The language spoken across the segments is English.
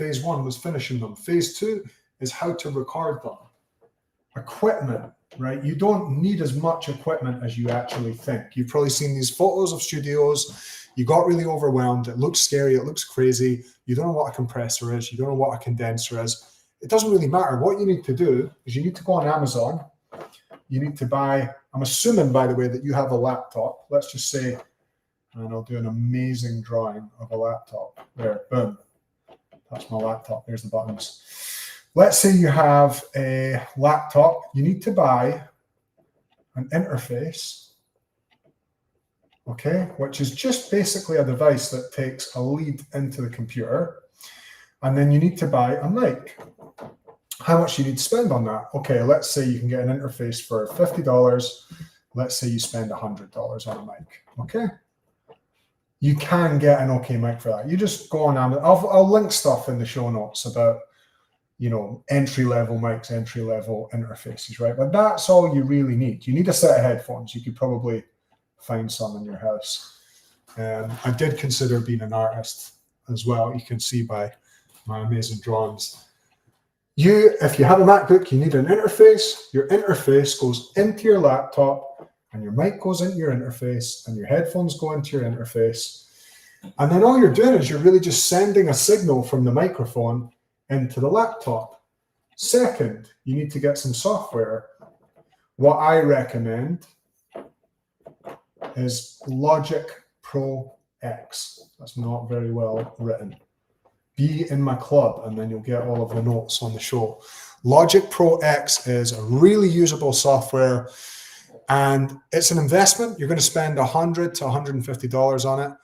Phase one was finishing them. Phase two is how to record them. Equipment, right? You don't need as much equipment as you actually think. You've probably seen these photos of studios. You got really overwhelmed. It looks scary. It looks crazy. You don't know what a compressor is. You don't know what a condenser is. It doesn't really matter. What you need to do is you need to go on Amazon. You need to buy, I'm assuming, by the way, that you have a laptop. Let's just say, and I'll do an amazing drawing of a laptop. There, boom. That's my laptop. There's the buttons. Let's say you have a laptop. You need to buy an interface, okay, which is just basically a device that takes a lead into the computer. And then you need to buy a mic. How much do you need to spend on that? Okay, let's say you can get an interface for $50. Let's say you spend $100 on a mic, okay? You can get an okay mic for that. You just go on Amazon. I'll link stuff in the show notes about, you know, entry-level mics, entry-level interfaces, right? But that's all you really need. You need a set of headphones. You could probably find some in your house. I did consider being an artist as well. You can see by my amazing drawings. If you have a MacBook, you need an interface. Your interface goes into your laptop, and your mic goes into your interface, and your headphones go into your interface. And then all you're doing is you're really just sending a signal from the microphone into the laptop. Second, you need to get some software. What I recommend is Logic Pro X. That's not very well written. Be in my club, and then you'll get all of the notes on the show. Logic Pro X is a really usable software, and it's an investment. You're going to spend $100 to $150 on it,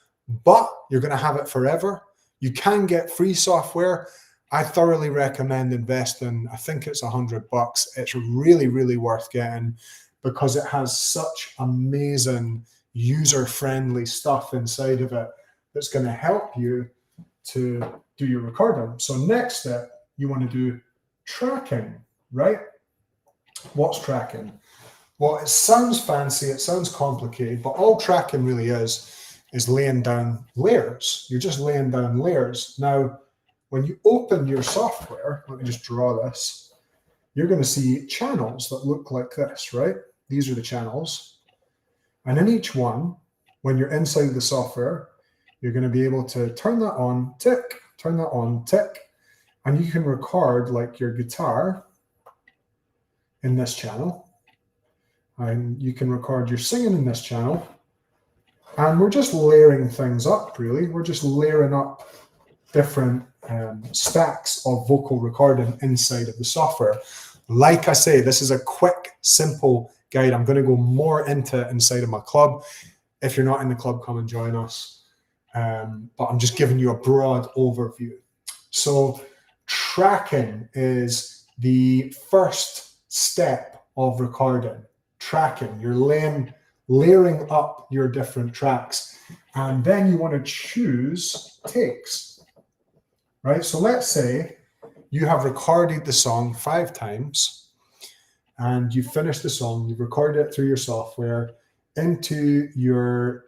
but you're going to have it forever. You can get free software. I thoroughly recommend investing. I think it's $100. It's really, really worth getting because it has such amazing user-friendly stuff inside of it that's going to help you to do your recording. So next step, you want to do tracking, right? What's tracking? Well, it sounds fancy, it sounds complicated, but all tracking really is laying down layers. You're just laying down layers. Now, when you open your software, let me just draw this, you're going to see channels that look like this, right? These are the channels. And in each one, when you're inside the software, you're going to be able to turn that on, tick, turn that on, tick, and you can record like your guitar in this channel. And you can record your singing in this channel. And we're just layering things up, really. We're just layering up different stacks of vocal recording inside of the software. Like I say, this is a quick, simple guide. I'm going to go more into it inside of my club. If you're not in the club, come and join us. But I'm just giving you a broad overview. So tracking is the first step of recording. Tracking, you're layering up your different tracks, and then you want to choose takes, right? So let's say you have recorded the song 5 times and you finished the song, you've recorded it through your software into your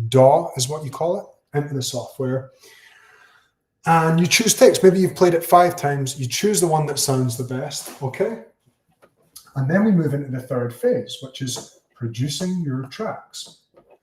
DAW is what you call it, into the software, and you choose takes. Maybe you've played it 5 times, you choose the one that sounds the best, okay? And then we move into the third phase, which is producing your tracks.